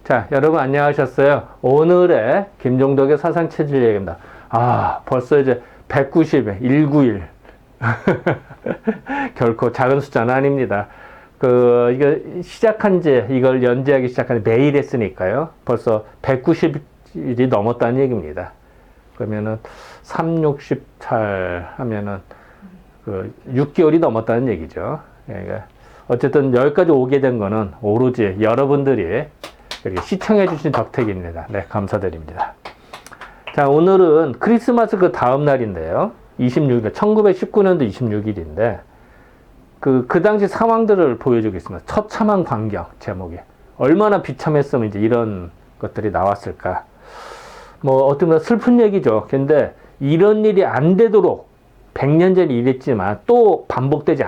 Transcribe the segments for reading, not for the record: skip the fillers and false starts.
자, 여러분 안녕하셨어요. 오늘의 김종덕의 사상체질 얘기입니다. 벌써 이제 190회, 191. 결코 작은 숫자는 아닙니다. 이거 시작한 지, 이걸 연재하기 시작한 지 매일 했으니까요. 벌써 190일이 넘었다는 얘기입니다. 그러면은 3, 68 하면은 6개월이 넘었다는 얘기죠. 그러니까 어쨌든 여기까지 오게 된 거는 오로지 여러분들이 이렇게 시청해주신 덕택입니다. 네, 감사드립니다. 자, 오늘은 크리스마스 그 다음 날인데요. 26일, 1919년도 26일인데, 그 당시 상황들을 보여주겠습니다. 처참한 광경, 제목이. 얼마나 비참했으면 이제 이런 것들이 나왔을까. 어떻게 보면 슬픈 얘기죠. 근데 이런 일이 안 되도록 100년 전에 이랬지만 또 반복되지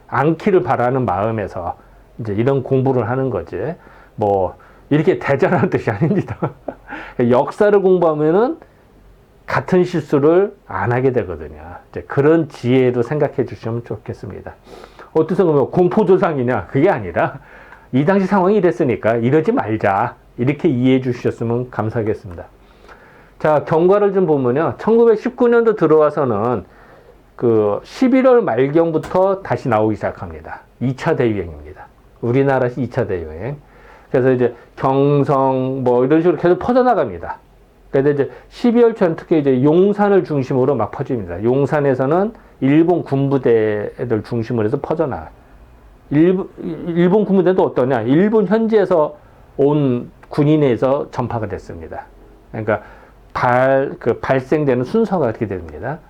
않기를 바라는 마음에서 이제 이런 공부를 하는 거지. 이렇게 대자라는 뜻이 아닙니다. 역사를 공부하면은 같은 실수를 안 하게 되거든요. 이제 그런 지혜도 생각해 주시면 좋겠습니다. 어떤 생각하면 공포조상이냐? 그게 아니라 이 당시 상황이 이랬으니까 이러지 말자. 이렇게 이해해 주셨으면 감사하겠습니다. 자, 경과를 좀 보면요. 1919년도 들어와서는 11월 말경부터 다시 나오기 시작합니다. 2차 대유행입니다. 우리나라에서 2차 대유행. 그래서 이제 경성 이런 식으로 계속 퍼져나갑니다. 그래서 이제 12월 초는 특히 이제 용산을 중심으로 막 퍼집니다. 용산에서는 일본 군부대들 중심으로 해서 퍼져나가요. 일본 군부대도 어떠냐? 일본 현지에서 온 군인에서 전파가 됐습니다. 그러니까 발생되는 순서가 그렇게 됩니다.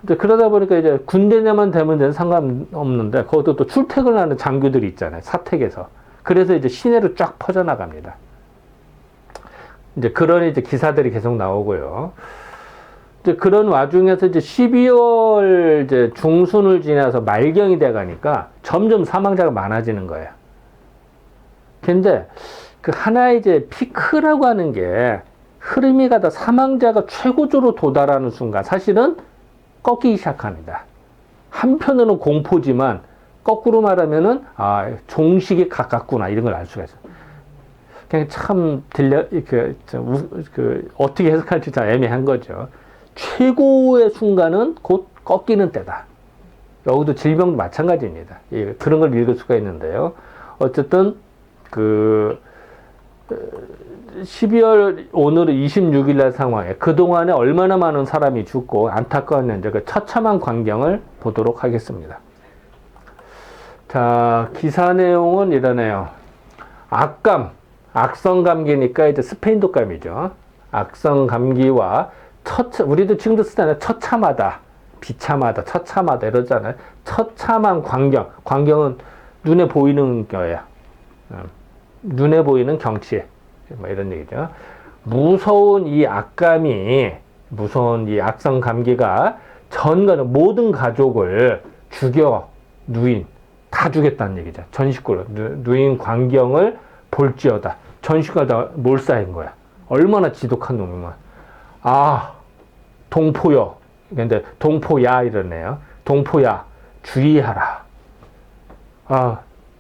그러다 보니까 이제 군대 내만 되면 상관없는데, 거기도 또 출퇴근하는 장교들이 있잖아요. 사택에서. 그래서 이제 시내로 쫙 퍼져나갑니다. 이제 그런 이제 기사들이 계속 나오고요. 이제 그런 와중에서 이제 12월 이제 중순을 지나서 말경이 돼 가니까 점점 사망자가 많아지는 거예요. 근데 하나의 이제 피크라고 하는 게 흐름이 가다 사망자가 최고조로 도달하는 순간 사실은 꺾이기 시작합니다. 한편으로는 공포지만 거꾸로 말하면은 종식이 가깝구나 이런 걸 알 수가 있어요. 그냥 참 어떻게 해석할지 잘 애매한 거죠. 최고의 순간은 곧 꺾이는 때다. 여기도 질병도 마찬가지입니다. 그런 걸 읽을 수가 있는데요. 어쨌든 12월 오늘은 26일 날 상황에 그동안에 얼마나 많은 사람이 죽고 안타까웠는지 그 처참한 광경을 보도록 하겠습니다. 자, 기사 내용은 이러네요. 악성감기니까 이제 스페인 독감이죠. 악성감기와 우리도 지금도 쓰잖아요. 처참하다, 비참하다, 처참하다 이러잖아요. 처참한 광경은 눈에 보이는 거예요. 눈에 보이는 경치. 이런 얘기죠. 무서운 이 악성감기가 모든 가족을 누인, 다 죽였다는 얘기죠. 전 식구를, 누인 광경을 볼지어다. 전 식구가 다 몰살인 거야. 얼마나 지독한 놈이면. 동포여. 근데 동포야 이러네요. 동포야, 주의하라.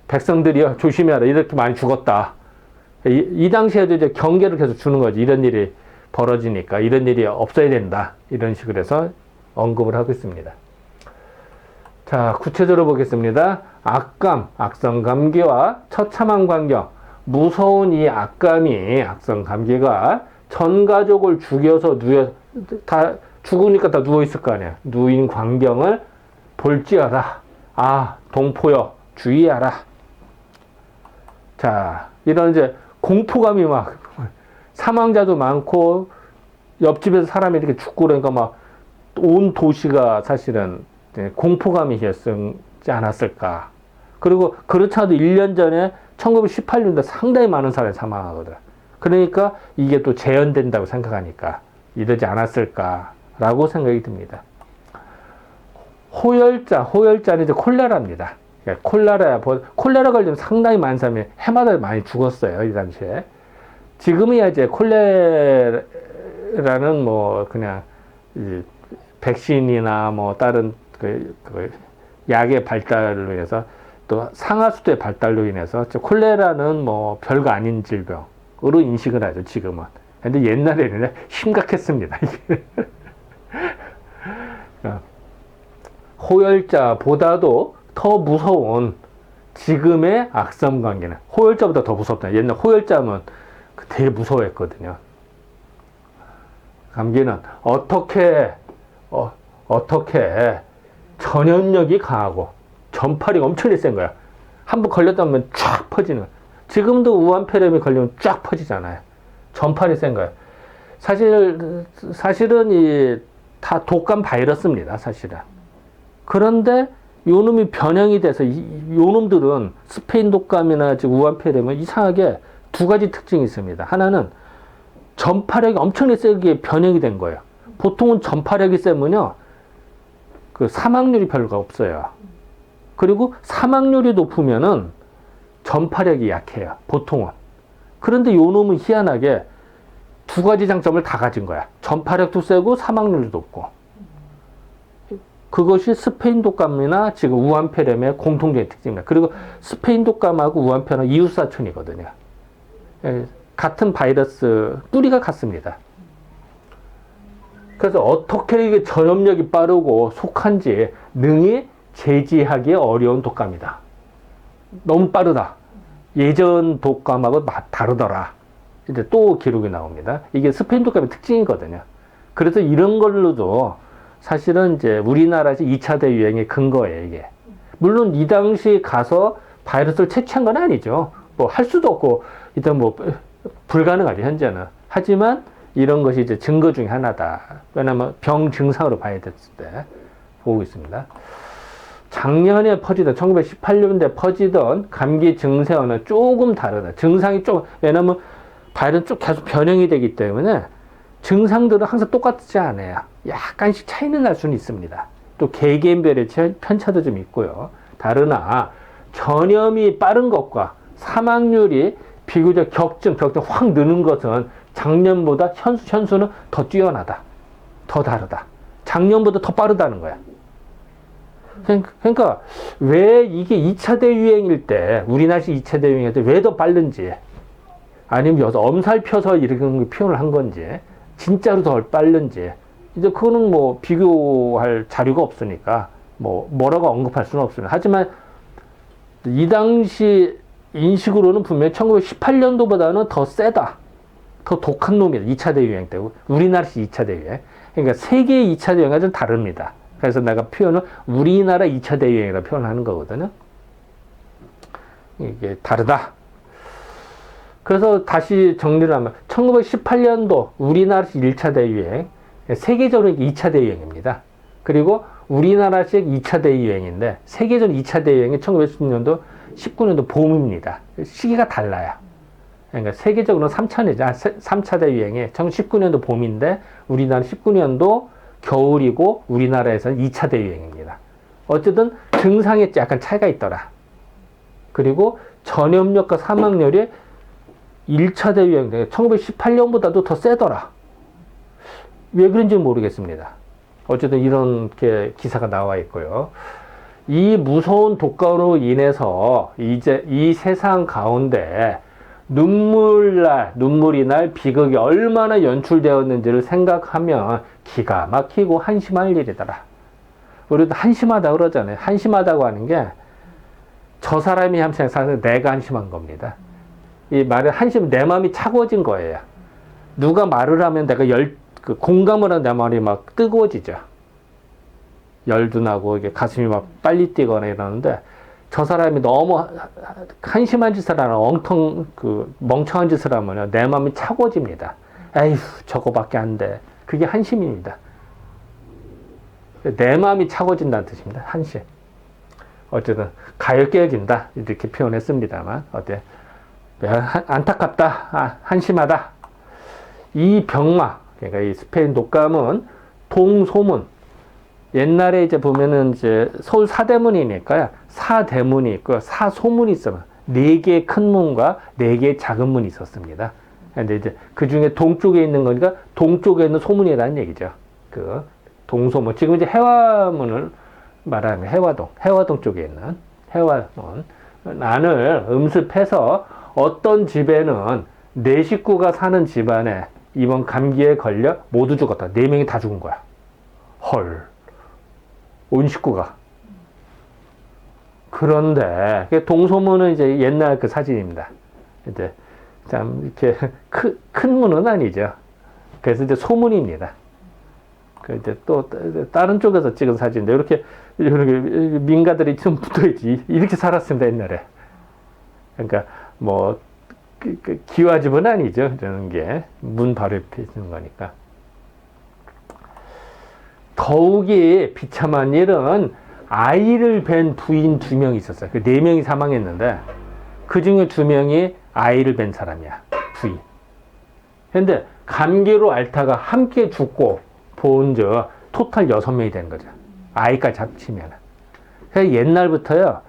백성들이여, 조심해라. 이렇게 많이 죽었다. 이 당시에도 이제 경계를 계속 주는 거지. 이런 일이 벌어지니까 이런 일이 없어야 된다. 이런 식으로 해서 언급을 하고 있습니다. 자, 구체적으로 보겠습니다. 악성감기와 처참한 광경. 무서운 이 악성감기가 전 가족을 죽여서 다 죽으니까 다 누워있을 거 아니야. 누인 광경을 볼지어다. 동포여, 주의하라. 자, 이런 이제 공포감이 사망자도 많고, 옆집에서 사람이 이렇게 죽고 그러니까 온 도시가 사실은 공포감이었지 않았을까. 그리고 그렇지 않아도 1년 전에 1918년도에 상당히 많은 사람이 사망하거든. 그러니까 이게 또 재현된다고 생각하니까 이러지 않았을까라고 생각이 듭니다. 호열자는 이제 콜레라입니다. 콜레라 걸리면 상당히 많은 사람이 해마다 많이 죽었어요, 이 당시에. 지금이야 이제 콜레라는 그냥 백신이나 다른 약의 발달을 위해서 또 상하수도의 발달로 인해서 콜레라는 뭐 별거 아닌 질병으로 인식을 하죠, 지금은. 근데 옛날에는 심각했습니다. 호열자보다도 더 무서운 지금의 악성 감기는 호열자보다 더 무섭다. 옛날 호열자면 되게 무서워했거든요. 감기는 어떻게 전염력이 강하고 전파력이 엄청 센 거야. 한번 걸렸다면 쫙 퍼지는 거야. 지금도 우한폐렴이 걸리면 쫙 퍼지잖아요. 전파력이 센 거야. 사실은 이 다 독감 바이러스입니다. 사실은. 그런데 요놈이 변형이 돼서 요놈들은 스페인 독감이나 우한폐렴은 이상하게 두 가지 특징이 있습니다. 하나는 전파력이 엄청나게 세게 변형이 된 거예요. 보통은 전파력이 세면요, 그 사망률이 별로 없어요. 그리고 사망률이 높으면은 전파력이 약해요. 보통은. 그런데 요 놈은 희한하게 두 가지 장점을 다 가진 거야. 전파력도 세고 사망률도 높고. 그것이 스페인 독감이나 지금 우한폐렴의 공통적인 특징입니다. 그리고 스페인 독감하고 우한폐렴은 이웃사촌이거든요. 같은 바이러스 뿌리가 같습니다. 그래서 어떻게 이게 전염력이 빠르고 속한지 능히 제지하기 어려운 독감이다. 너무 빠르다. 예전 독감하고 다르더라. 이제 또 기록이 나옵니다. 이게 스페인 독감의 특징이거든요. 그래서 이런 걸로도 사실은 이제 우리나라에서 2차 대유행의 근거예요, 이게. 물론 이 당시 가서 바이러스를 채취한 건 아니죠. 뭐 할 수도 없고, 일단 뭐 불가능하죠, 현재는. 하지만 이런 것이 이제 증거 중에 하나다. 왜냐면 병 증상으로 봐야 됐을 때 보고 있습니다. 작년에 퍼지던 1918년대 퍼지던 감기 증세와는 조금 다르다. 증상이 좀, 왜냐면 바이러스 쭉 계속 변형이 되기 때문에 증상들은 항상 똑같지 않아요. 약간씩 차이는 날 수는 있습니다. 또 개개인별의 편차도 좀 있고요. 다르나 전염이 빠른 것과 사망률이 비교적 격증 확 느는 것은 작년보다 현수는 더 뛰어나다. 더 다르다. 작년보다 더 빠르다는 거야. 그러니까 왜 이게 2차 대유행일 때, 우리나라식 2차 대유행일 때 왜 더 빠른지, 아니면 여기서 엄살 펴서 이렇게 표현을 한 건지, 진짜로 더 빠른지, 이제 그거는 뭐 비교할 자료가 없으니까 뭐라고 언급할 수는 없습니다. 하지만 이 당시 인식으로는 분명히 1918년도보다는 더 세다. 더 독한 놈이다. 2차 대유행 때. 우리나라식 2차 대유행. 그러니까 세계의 2차 대유행과 좀 다릅니다. 그래서 내가 표현을 우리나라 2차 대유행이라고 표현하는 거거든요. 이게 다르다. 그래서 다시 정리를 하면 1918년도 우리나라식 1차 대유행, 세계적으로 2차 대유행입니다. 그리고 우리나라식 2차 대유행인데 세계적 2차 대유행이 1910년도, 19년도 봄입니다. 시기가 달라요. 그러니까 세계적으로는 3차 대유행이 1919년도 봄인데 우리나라 19년도 겨울이고 우리나라에서는 2차 대유행입니다. 어쨌든 증상에 약간 차이가 있더라. 그리고 전염력과 사망률이 1차 대유행, 1918년보다도 더 세더라. 왜 그런지 모르겠습니다. 어쨌든 이렇게 기사가 나와 있고요. 이 무서운 독감으로 인해서 이제 이 세상 가운데 눈물이 날 비극이 얼마나 연출되었는지를 생각하면 기가 막히고 한심할 일이더라. 우리도 한심하다 그러잖아요. 한심하다고 하는 게 저 사람이 한심해서 내가 한심한 겁니다. 이 말은 한심, 내 마음이 차가워진 거예요. 누가 말을 하면 내가 공감을 하는 내 마음이 막 뜨거워지죠. 열도 나고 이게 가슴이 막 빨리 뛰거나 이러는데 저 사람이 너무 한심한 짓을 하나 멍청한 짓을 하면 내 마음이 차가워집니다. 에휴, 저거밖에 안 돼. 그게 한심입니다. 내 마음이 차가워진다는 뜻입니다. 한심. 어쨌든 가열깨어진다 이렇게 표현했습니다만 어때? 안타깝다, 한심하다. 이 병마, 그러니까 이 스페인 독감은 동소문. 옛날에 이제 보면은 이제 서울 사대문이니까요. 사대문이 있고 사소문이 있어요. 4개의 큰 문과 4개의 작은 문이 있었습니다. 근데 이제 그 중에 동쪽에 있는 거니까 동쪽에 있는 소문이라는 얘기죠. 그 동소문. 지금 이제 해화문을 말하는 해화동 쪽에 있는 해와온 난을 음습해서 어떤 집에는 네 식구가 사는 집안에 이번 감기에 걸려 모두 죽었다. 네 명이 다 죽은 거야. 헐. 온 식구가. 그런데 동소문은 이제 옛날 그 사진입니다. 이제 참 이렇게 큰 문은 아니죠. 그래서 이제 소문입니다. 그 이제 또 다른 쪽에서 찍은 사진인데 이렇게 민가들이 좀 붙어있지. 이렇게 살았습니다 옛날에. 그러니까 뭐 기와집은 아니죠. 이런 게 문 바로 옆에 있는 거니까. 더욱이 비참한 일은 아이를 뵌 부인 2명이 있었어요. 그 4명이 사망했는데 그 중에 2명이 아이를 뵌 사람이야. 부인. 근데 감기로 앓다가 함께 죽고 본저 토탈 6명이 되는 거죠. 아이까지 합치면. 그래서 옛날부터요.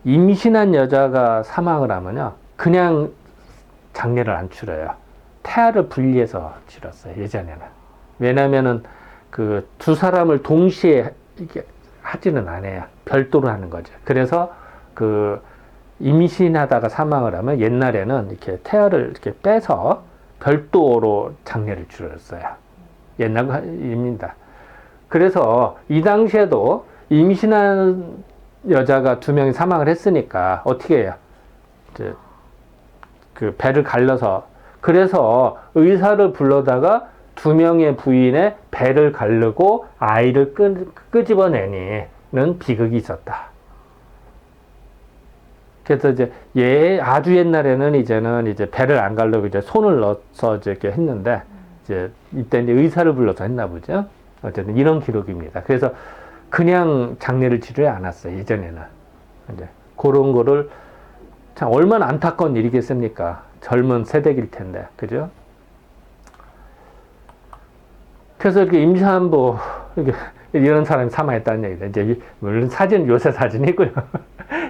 임신한 여자가 사망을 하면요. 그냥 장례를 안 치러요. 태아를 분리해서 치렀어요. 예전에는. 왜냐면은 그 두 사람을 동시에 이렇게 하지는 않아요. 별도로 하는 거죠. 그래서 그 임신하다가 사망을 하면 옛날에는 이렇게 태아를 이렇게 빼서 별도로 장례를 치렀어요. 옛날입니다. 그래서 이 당시에도 임신한 여자가 2명이 사망을 했으니까 어떻게 해요? 이제 그 배를 갈라서 그래서 의사를 불러다가 2명의 부인의 배를 가르고 아이를 끄집어내는 비극이 있었다. 그래서 이제 아주 옛날에는 이제는 이제 배를 안 가르고 이제 손을 넣어서 이렇게 했는데 이제 이때 이제 의사를 불러서 했나 보죠. 어쨌든 이런 기록입니다. 그래서 그냥 장례를 치르지 않았어요. 예전에는 이제 그런 거를 참 얼마나 안타까운 일이겠습니까? 젊은 세대일 텐데, 그죠? 그래서 이렇게 임산부 이런 사람이 사망했다는 얘기다. 이제 물론 사진 요새 사진이고요.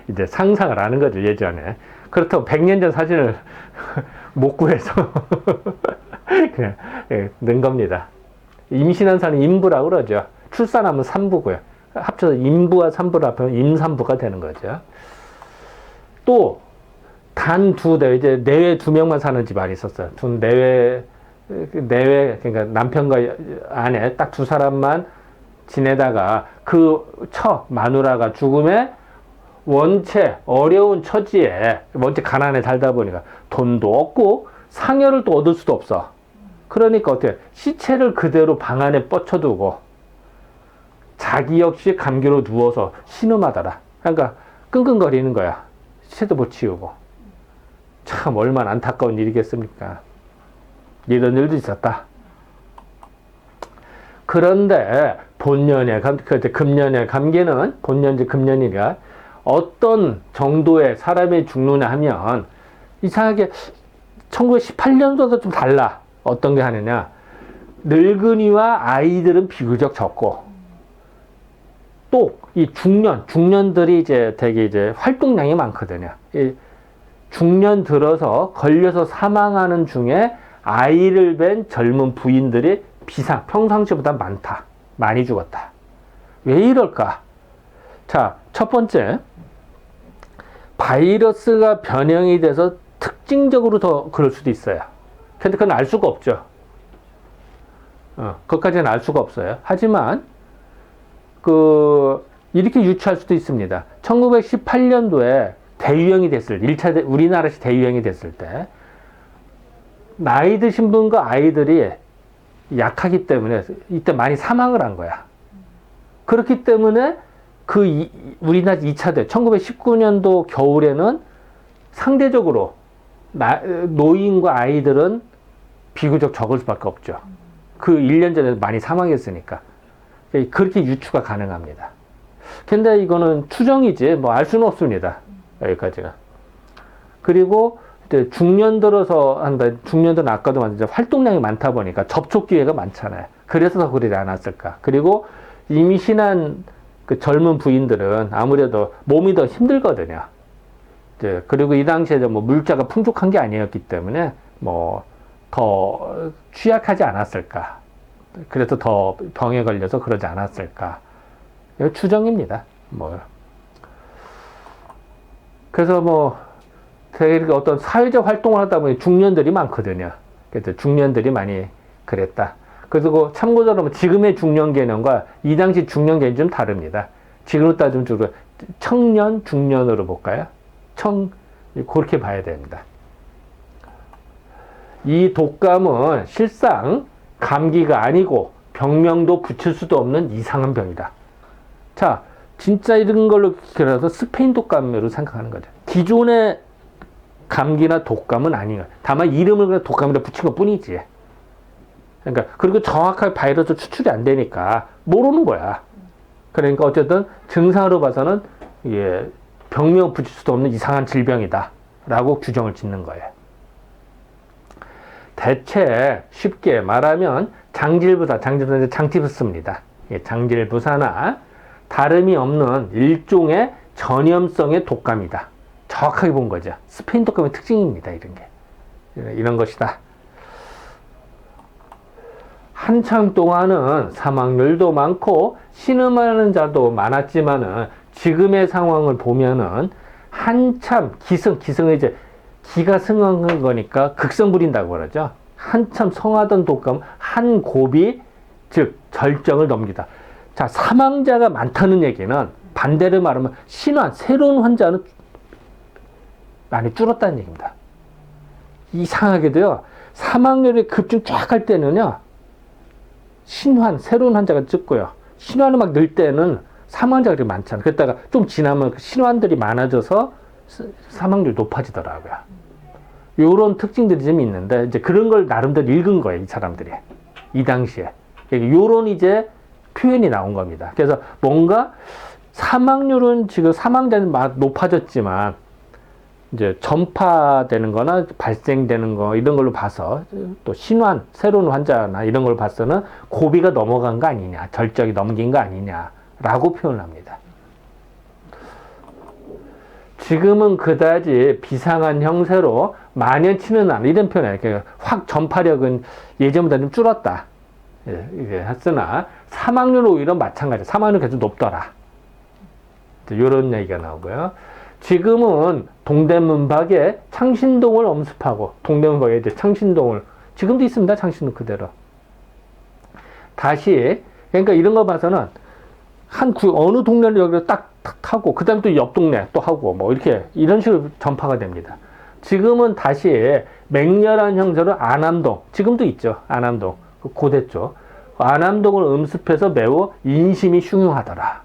이제 상상을 하는 거죠 예전에. 그렇다고 100년 전 사진을 못 구해서 그냥 넣은 겁니다. 임신한 사람이 임부라고 그러죠. 출산하면 산부고요. 합쳐서 임부와 산부를 합하면 임산부가 되는 거죠. 또 단 2대 이제 내외 2명만 사는 집안이 있었어요. 내외 그러니까 남편과 아내 딱 2사람만 지내다가 그 마누라가 죽음에 원체 어려운 처지에 원체 가난에 살다 보니까 돈도 없고 상여를 또 얻을 수도 없어. 그러니까 어떻게 시체를 그대로 방 안에 뻗쳐두고 자기 역시 감기로 누워서 신음하더라. 그러니까 끙끙거리는 거야. 시체도 못 치우고. 참 얼마나 안타까운 일이겠습니까? 이런 일도 있었다. 그런데 본년의 금년의 감기는 본년제 금년이라 어떤 정도의 사람이 죽느냐 하면 이상하게 1918년도도 좀 달라. 어떤 게 하느냐? 늙은이와 아이들은 비교적 적고 또 이 중년들이 이제 되게 이제 활동량이 많거든요. 이 중년 들어서 걸려서 사망하는 중에 아이를 뵌 젊은 부인들이 평상시보다 많이 죽었다. 왜 이럴까? 자, 첫 번째, 바이러스가 변형이 돼서 특징적으로 더 그럴 수도 있어요. 근데 그건 알 수가 없죠. 그것까지는 알 수가 없어요. 하지만, 이렇게 유추할 수도 있습니다. 1918년도에 대유행이 우리나라시 대유행이 됐을 때, 나이 드신 분과 아이들이 약하기 때문에 이때 많이 사망을 한 거야. 그렇기 때문에 우리나라 2차 대유 1919년도 겨울에는 상대적으로 노인과 아이들은 비교적 적을 수밖에 없죠. 그 1년 전에 많이 사망했으니까. 그렇게 유추가 가능합니다. 근데 이거는 추정이지 뭐 알 수는 없습니다. 여기까지가. 그리고 이제 중년 들어서 중년들은 아까도 말했지만 활동량이 많다 보니까 접촉 기회가 많잖아요. 그래서 더 그러지 않았을까. 그리고 임신한 그 젊은 부인들은 아무래도 몸이 더 힘들거든요. 이제 그리고 이 당시에 뭐 물자가 풍족한 게 아니었기 때문에 뭐 더 취약하지 않았을까. 그래서 더 병에 걸려서 그러지 않았을까. 이거 추정입니다. 뭐. 그래서 뭐 되게 어떤 사회적 활동을 하다 보니 중년들이 많거든요. 그래서 중년들이 많이 그랬다. 그리고 참고적으로 지금의 중년 개념과 이 당시 중년 개념이 좀 다릅니다. 지금으로 따지면 주로 청년, 중년으로 볼까요? 그렇게 봐야 됩니다. 이 독감은 실상 감기가 아니고 병명도 붙일 수도 없는 이상한 병이다. 자, 진짜 이런 걸로 그래서 스페인 독감으로 생각하는 거죠. 기존의 감기나 독감은 아닌 거야. 다만 이름을 그냥 독감이라 붙인 것 뿐이지. 그러니까 그리고 정확하게 바이러스 추출이 안 되니까 모르는 거야. 그러니까 어쨌든 증상으로 봐서는 예, 병명 붙일 수도 없는 이상한 질병이다 라고 규정을 짓는 거예요. 대체 쉽게 말하면 장질부사는 장티푸스입니다. 예, 장질부사나 다름이 없는 일종의 전염성의 독감이다. 정확하게 본 거죠. 스페인 독감의 특징입니다. 이런 게. 이런 것이다. 한창 동안은 사망률도 많고 신음하는 자도 많았지만은 지금의 상황을 보면은 한참 기승을 이제 기가 승한 거니까 극성 부린다고 그러죠. 한참 성하던 독감 한 고비 즉 절정을 넘기다. 자, 사망자가 많다는 얘기는 반대로 말하면 새로운 환자는 많이 줄었다는 얘기입니다. 이상하게도요, 사망률이 급증 쫙 할 때는요, 새로운 환자가 적고요. 신환이 막 늘 때는 사망자가 그렇게 많잖아요. 그랬다가 좀 지나면 그 신환들이 많아져서 사망률이 높아지더라고요. 요런 특징들이 좀 있는데, 이제 그런 걸 나름대로 읽은 거예요, 이 사람들이. 이 당시에. 요런 이제 표현이 나온 겁니다. 그래서 뭔가 사망률은 지금 사망자는 높아졌지만, 이제 전파되는 거나 발생되는 거 이런 걸로 봐서 또 새로운 환자나 이런 걸 봐서는 고비가 넘어간 거 아니냐, 절정이 넘긴 거 아니냐라고 표현합니다. 지금은 그다지 비상한 형세로 만연치는 않아 이런 표현이에요. 확 전파력은 예전보다 좀 줄었다. 예, 했으나 사망률은 오히려 마찬가지야. 사망률은 계속 높더라. 이런 얘기가 나오고요. 지금은 동대문 밖에 창신동을 엄습하고, 동대문 밖에 이제 창신동을, 지금도 있습니다. 창신동 그대로. 다시, 그러니까 이런 거 봐서는 어느 동네를 여기로 딱 타고, 그 다음에 또 옆 동네 또 하고, 뭐 이렇게, 이런 식으로 전파가 됩니다. 지금은 다시 맹렬한 형태로 안암동, 지금도 있죠. 안암동, 고대 쪽. 안암동을 음습해서 매우 인심이 흉흉하더라.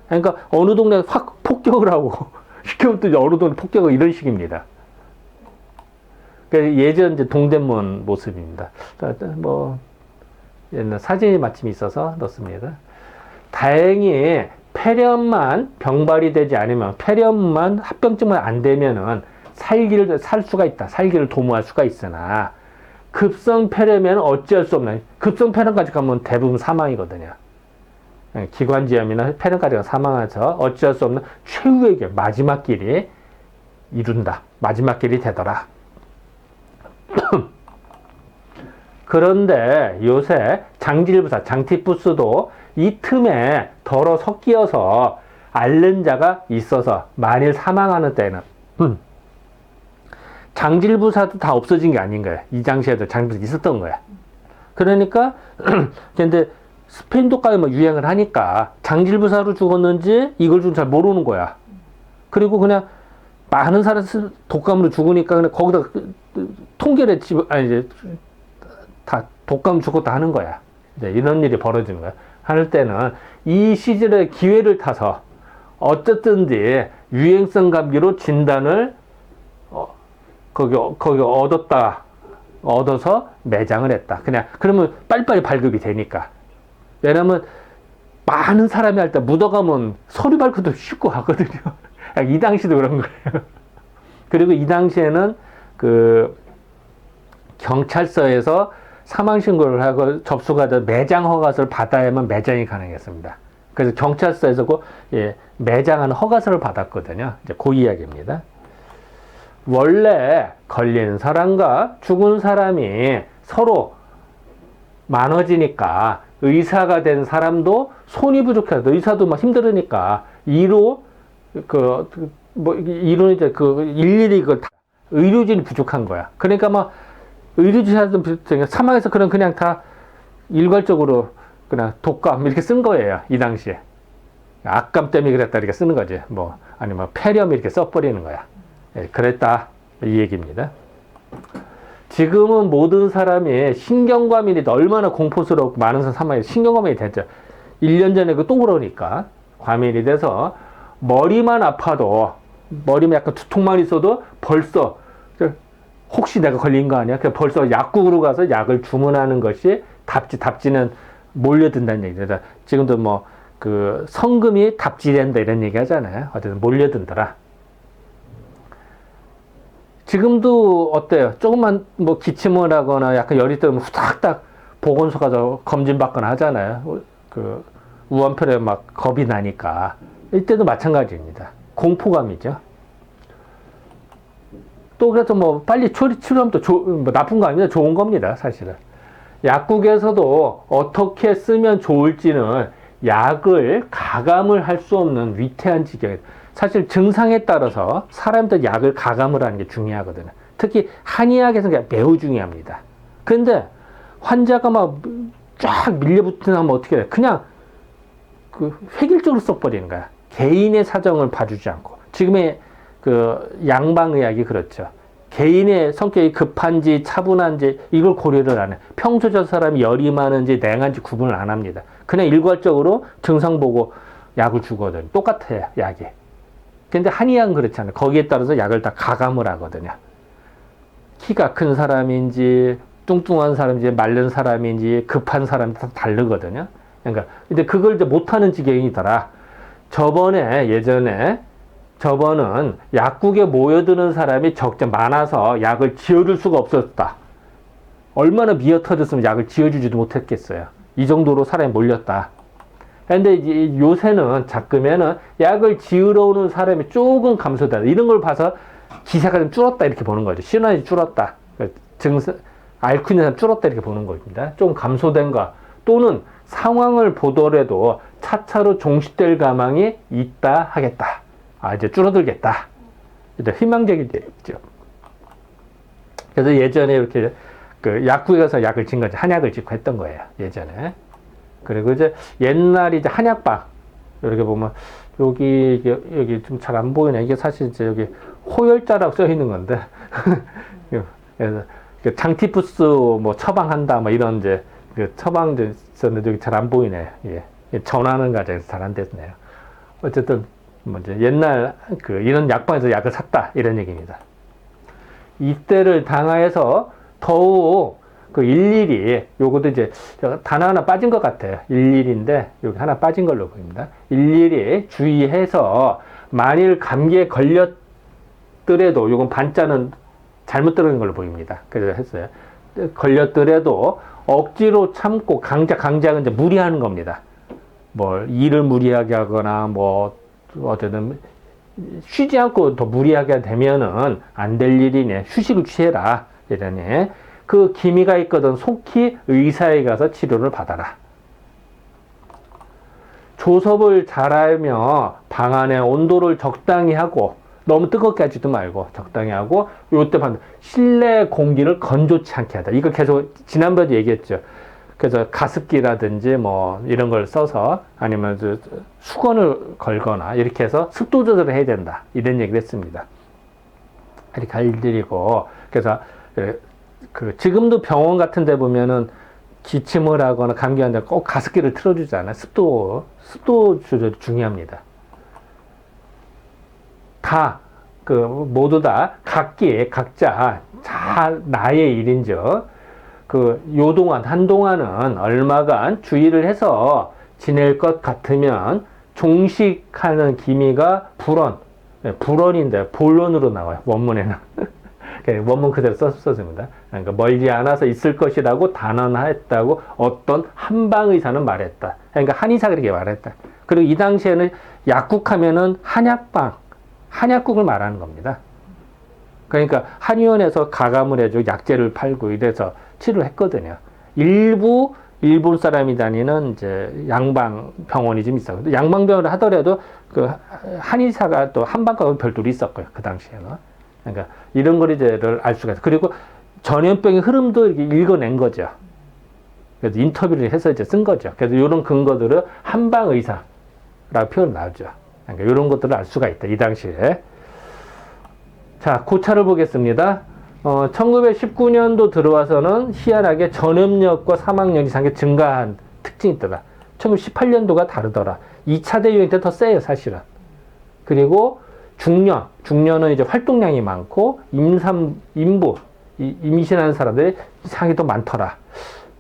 그러니까 어느 동네에 확 폭격을 하고, 시켜부터 어느 동네 폭격을 이런 식입니다. 그러니까 예전 이제 동대문 모습입니다. 뭐, 옛날 사진이 마침 있어서 넣습니다. 다행히 폐렴만 병발이 되지 않으면, 폐렴만 합병증만 안 되면은 살 수가 있다. 살기를 도모할 수가 있으나, 급성 폐렴에는 어찌할 수 없는, 급성 폐렴까지 가면 대부분 사망이거든요. 기관지염이나 폐렴까지 사망해서 어찌할 수 없는 최후의 길, 마지막 길이 이룬다. 마지막 길이 되더라. 그런데 요새 장질부사, 장티푸스도 이 틈에 덜어 섞여서 앓는 자가 있어서 만일 사망하는 때는 장질부사도 다 없어진 게 아닌 거야. 이 당시에도 장질부사 있었던 거야. 그러니까 근데 스페인 독감이 뭐 유행을 하니까 장질부사로 죽었는지 이걸 좀 잘 모르는 거야. 그리고 그냥 많은 사람이 독감으로 죽으니까 그냥 거기다 통계를 이제 다 독감 죽었다 하는 거야. 이제 이런 일이 벌어지는 거야. 할 때는 이 시절의 기회를 타서 어쨌든지 유행성 감기로 진단을 거기 얻어서 매장을 했다. 그냥 그러면 빨리빨리 발급이 되니까. 왜냐면 많은 사람이 할 때 묻어가면 서류 발급도 쉽고 하거든요. 이 당시도 그런 거예요. 그리고 이 당시에는 그 경찰서에서 사망 신고를 하고 접수가 돼 매장 허가서를 받아야만 매장이 가능했습니다. 그래서 경찰서에서 매장하는 허가서를 받았거든요. 이제 그 이야기입니다. 원래 걸린 사람과 죽은 사람이 서로 많아지니까 의사가 된 사람도 손이 부족해서 의사도 막 힘들으니까 이로 뭐 이론이 이제 그 일일이 그걸 다 의료진이 부족한 거야. 그러니까 막 의료진한테 사망해서 그냥 다 일괄적으로 그냥 독감 이렇게 쓴 거예요. 이 당시에. 악감 때문에 그랬다 이렇게 쓰는 거지. 뭐 아니면 폐렴 이렇게 써버리는 거야. 예, 그랬다 이 얘기입니다. 지금은 모든 사람이 신경과민이 얼마나 공포스럽고 많은 사람 사망이 신경과민이 됐죠. 1년 전에 그 또 그러니까 과민이 돼서 머리만 아파도 머리만 약간 두통만 있어도 벌써 혹시 내가 걸린 거 아니야? 벌써 약국으로 가서 약을 주문하는 것이 답지는 몰려든다는 얘기죠. 지금도 뭐 그 성금이 답지된다 이런 얘기 하잖아요. 어쨌든 몰려든더라. 지금도 어때요? 조금만 뭐 기침을 하거나 약간 열이 뜨면 후닥닥 보건소 가서 검진 받거나 하잖아요. 그 우한표에 막 겁이 나니까. 이때도 마찬가지입니다. 공포감이죠. 또 그래서 뭐 빨리 치료하면 또 뭐 나쁜 거 아닙니다. 좋은 겁니다. 사실은. 약국에서도 어떻게 쓰면 좋을지는 약을 가감을 할 수 없는 위태한 지경이에요. 사실 증상에 따라서 사람들 약을 가감을 하는 게 중요하거든요. 특히 한의학에서는 매우 중요합니다. 그런데 환자가 막 쫙 밀려붙으면 어떻게 해요? 그냥 그 획일적으로 써버리는 거야. 개인의 사정을 봐주지 않고. 지금의 그 양방의학이 그렇죠. 개인의 성격이 급한지 차분한지 이걸 고려를 안 해. 평소 저 사람이 열이 많은지 냉한지 구분을 안 합니다. 그냥 일괄적으로 증상 보고 약을 주거든요. 똑같아요, 약이. 근데 한의학은 그렇지 않아요. 거기에 따라서 약을 다 가감을 하거든요. 키가 큰 사람인지 뚱뚱한 사람인지 마른 사람인지 급한 사람인지 다 다르거든요. 그러니까 근데 그걸 이제 못하는 지경이더라. 저번은 약국에 모여드는 사람이 많아서 약을 지어줄 수가 없었다. 얼마나 미어 터졌으면 약을 지어주지도 못했겠어요. 이 정도로 사람이 몰렸다. 근데 요새는 자꾸면은 약을 지으러 오는 사람이 조금 감소되다. 이런 걸 봐서 기사가 좀 줄었다 이렇게 보는 거죠. 신원이 줄었다. 앓고 있는 사람 줄었다 이렇게 보는 겁니다. 좀 감소된 거 또는 상황을 보더라도 차차로 종식될 가망이 있다 하겠다. 이제 줄어들겠다. 이제 희망적이죠. 그래서 예전에 이렇게 그 약국에 가서 약을 진 거지, 한약을 짓고 했던 거예요. 예전에. 그리고 이제 옛날에 이제 한약방. 이렇게 보면 여기 좀 잘 안 보이네. 이게 사실 이제 여기 호열자라고 써 있는 건데. 그래서 장티푸스 뭐 처방한다 뭐 이런 이제 그 처방도 있었는데 여기 잘 안 보이네. 예. 전하는 과정에서 잘 안 됐네요. 어쨌든 뭐 이제 옛날 이런 약방에서 약을 샀다 이런 얘기입니다. 이때를 당하여서 더욱 일일이 요것도 이제 단 하나 빠진 것 같아요. 일일인데 여기 하나 빠진 걸로 보입니다. 일일이 주의해서 만일 감기에 걸렸더라도 요건 반자는 잘못 들어간 걸로 보입니다. 그래서 했어요. 걸렸더라도 억지로 참고 강작은 이제 무리하는 겁니다. 뭐 일을 무리하게 하거나 뭐 어쨌든 쉬지 않고 더 무리하게 되면은 안 될 일이네. 휴식을 취해라. 이러니 그 기미가 있거든 속히 의사에 가서 치료를 받아라. 조섭을 잘하며 방 안의 온도를 적당히 하고 너무 뜨겁게 하지도 말고 적당히 하고 요때 반드 실내 공기를 건조치 않게 하다. 이거 계속 지난번에 얘기했죠. 그래서 가습기라든지 뭐 이런 걸 써서 아니면 수건을 걸거나 이렇게 해서 습도 조절을 해야 된다. 이런 얘기를 했습니다. 이렇게 알려드리고 그래서 지금도 병원 같은 데 보면은 기침을 하거나 감기 환자 꼭 가습기를 틀어주잖아요. 습도 조절이 중요합니다. 모두 다 각자 나의 일인즉 한동안은 얼마간 주의를 해서 지낼 것 같으면 종식하는 기미가 불언인데 본론으로 나와요. 원문에는. 원문 그대로 썼습니다. 그러니까 멀지 않아서 있을 것이라고 단언했다고 어떤 한방의사는 말했다. 그러니까 한의사가 그렇게 말했다. 그리고 이 당시에는 약국하면은 한약국을 말하는 겁니다. 그러니까 한의원에서 가감을 해주고 약재를 팔고 이래서 치료를 했거든요. 일부 일본 사람이 다니는 이제 양방 병원이 좀 있어요. 근데 양방 병원을 하더라도 그 한의사가 또 한방과는 별도로 있었고요. 그 당시에는. 그러니까 이런 거를 알 수가 있어요. 그리고 전염병의 흐름도 이렇게 읽어낸 거죠. 그래서 인터뷰를 해서 이제 쓴 거죠. 그래서 이런 근거들을 한방 의사라고 표현 나오죠. 그러니까 이런 것들을 알 수가 있다. 이 당시에. 자, 고차를 보겠습니다. 1919년도 들어와서는 희한하게 전염력과 사망력이 상당히 증가한 특징이 있더라. 1918년도가 다르더라. 2차 대유행 때 더 세요, 사실은. 그리고 중년은 이제 활동량이 많고, 임신하는 사람들이 상당히 더 많더라.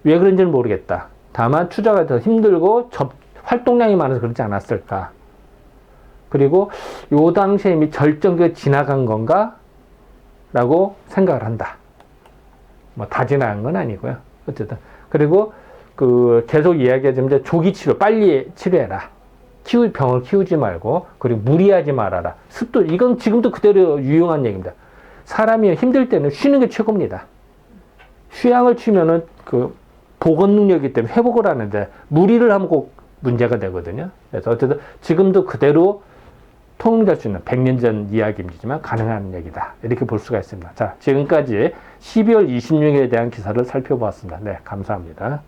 왜 그런지는 모르겠다. 다만 추적하기 더 힘들고, 활동량이 많아서 그렇지 않았을까. 그리고 요 당시에 이미 절정기가 지나간 건가? 라고 생각을 한다. 뭐 다 지나간 건 아니고요. 어쨌든. 그리고 계속 이야기하자면 이제 조기 치료, 빨리 치료해라. 병을 키우지 말고, 그리고 무리하지 말아라. 습도, 이건 지금도 그대로 유용한 얘기입니다. 사람이 힘들 때는 쉬는 게 최고입니다. 휴양을 치면은 보건 능력이기 때문에 회복을 하는데, 무리를 하면 꼭 문제가 되거든요. 그래서 어쨌든 지금도 그대로 통용될 수 있는 100년 전 이야기이지만 가능한 얘기다. 이렇게 볼 수가 있습니다. 자, 지금까지 12월 26일에 대한 기사를 살펴보았습니다. 네, 감사합니다.